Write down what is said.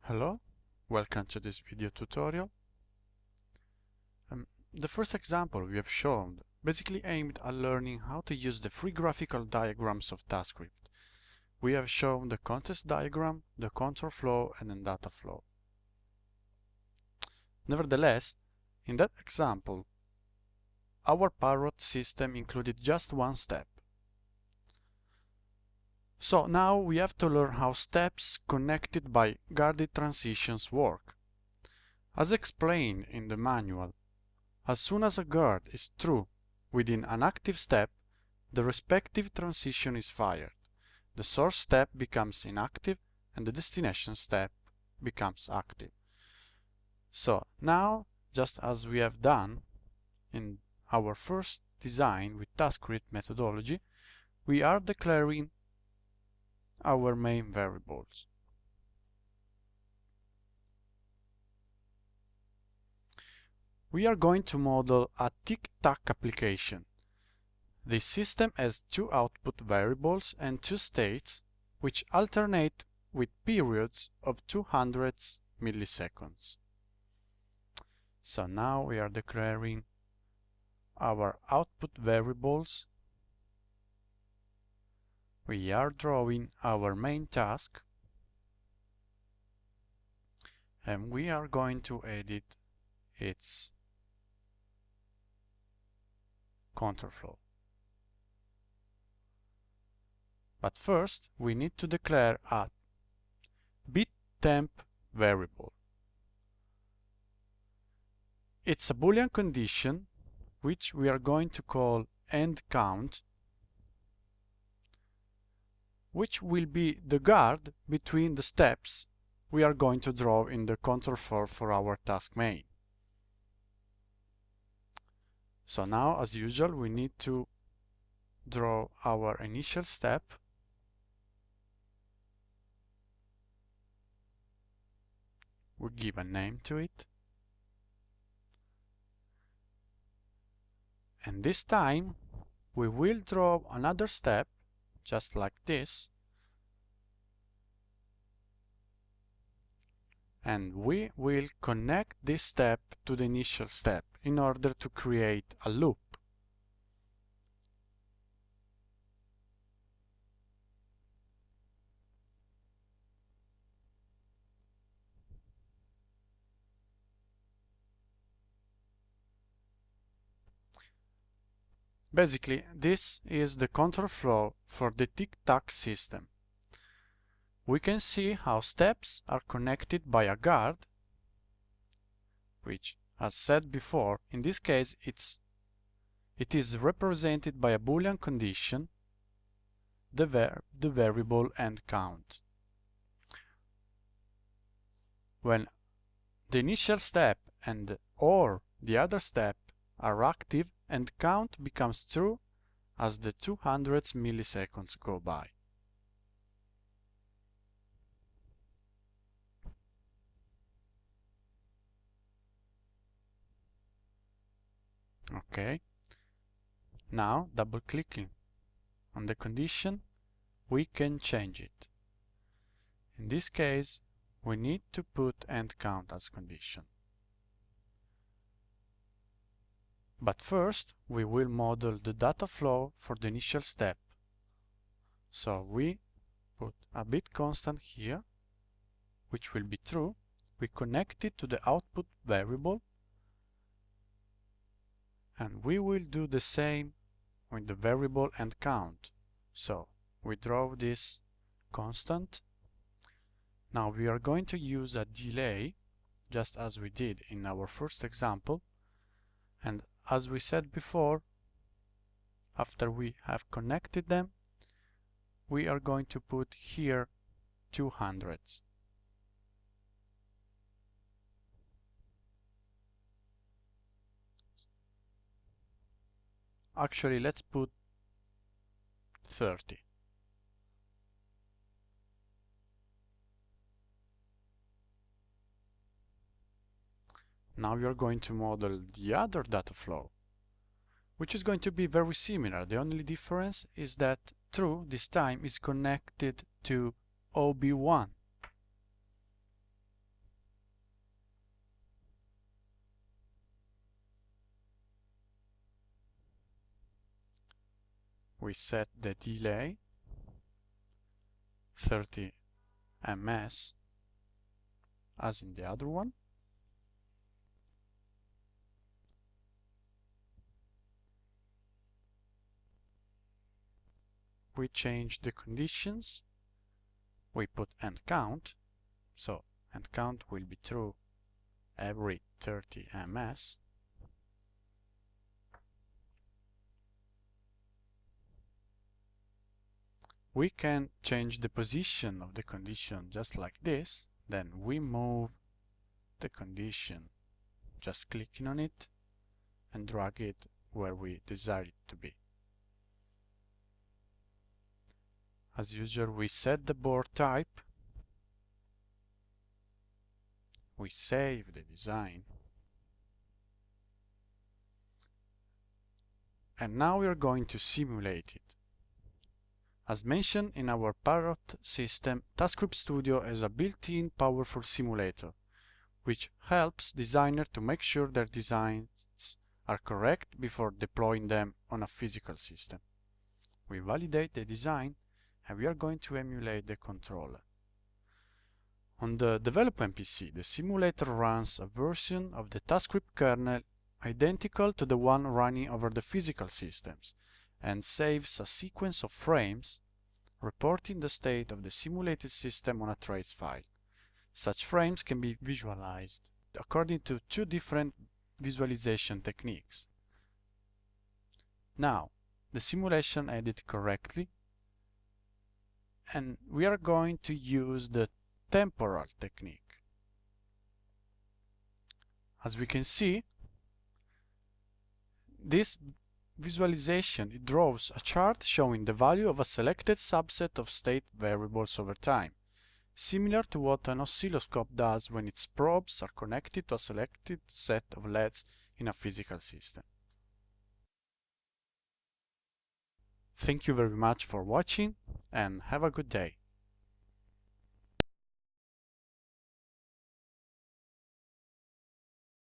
Hello, welcome to this video tutorial. The first example we have shown basically aimed at learning how to use the free graphical diagrams of TaskScript. We have shown the context diagram, the control flow, and the data flow. Nevertheless, in that example, our parrot system included just one step. So now we have to learn how steps connected by guarded transitions work. As explained in the manual, as soon as a guard is true within an active step, the respective transition is fired. The source step becomes inactive and the destination step becomes active. So now, just as we have done in our first design with TaskScript methodology, we are declaring our main variables. We are going to model a Tic-tac application. This system has two output variables and two states, which alternate with periods of 200 milliseconds. So now we are declaring our output variables. We are drawing our main task, and we are going to edit its control flow. But first, we need to declare a bittemp variable. It's a Boolean condition which we are going to call endCount, which will be the guard between the steps we are going to draw in the control flow for our task main. So now, as usual, we need to draw our initial step. We give a name to it. And this time, we will draw another step, just like this. And we will connect this step to the initial step in order to create a loop. Basically, this is the control flow for the Tic-tac system. We can see how steps are connected by a guard, which, as said before, in this case it is represented by a Boolean condition, the variable endCount. When the initial step and or the other step are active, endCount becomes true as the 200 milliseconds go by. Okay. Now, double-clicking on the condition, we can change it. In this case, we need to put endCount as condition. But first, we will model the data flow for the initial step. So we put a bit constant here, which will be true. We connect it to the output variable, and we will do the same with the variable endCount. So we draw this constant. Now we are going to use a delay, just as we did in our first example. And as we said before, after we have connected them, we are going to put here 200s. Actually, let's put 30. Now we are going to model the other data flow, which is going to be very similar. The only difference is that true this time is connected to OB1. we set the delay 30 ms as in the other one. We change the conditions. We put end count, so end count will be true every 30 ms. We can change the position of the condition just like this. Then we move the condition just clicking on it and drag it where we desire it to be. As usual, we set the board type, we save the design, and now we are going to simulate it. As mentioned in our Parrot system, TaskScript Studio is a built-in powerful simulator, which helps designers to make sure their designs are correct before deploying them on a physical system. We validate the design, and we are going to emulate the controller. On the development PC, the simulator runs a version of the TaskScript kernel identical to the one running over the physical systems, and saves a sequence of frames reporting the state of the simulated system on a trace file. Such frames can be visualized according to two different visualization techniques. Now, the simulation ended correctly, and we are going to use the temporal technique. As we can see, this visualization, it draws a chart showing the value of a selected subset of state variables over time, similar to what an oscilloscope does when its probes are connected to a selected set of LEDs in a physical system. Thank you very much for watching, and have a good day.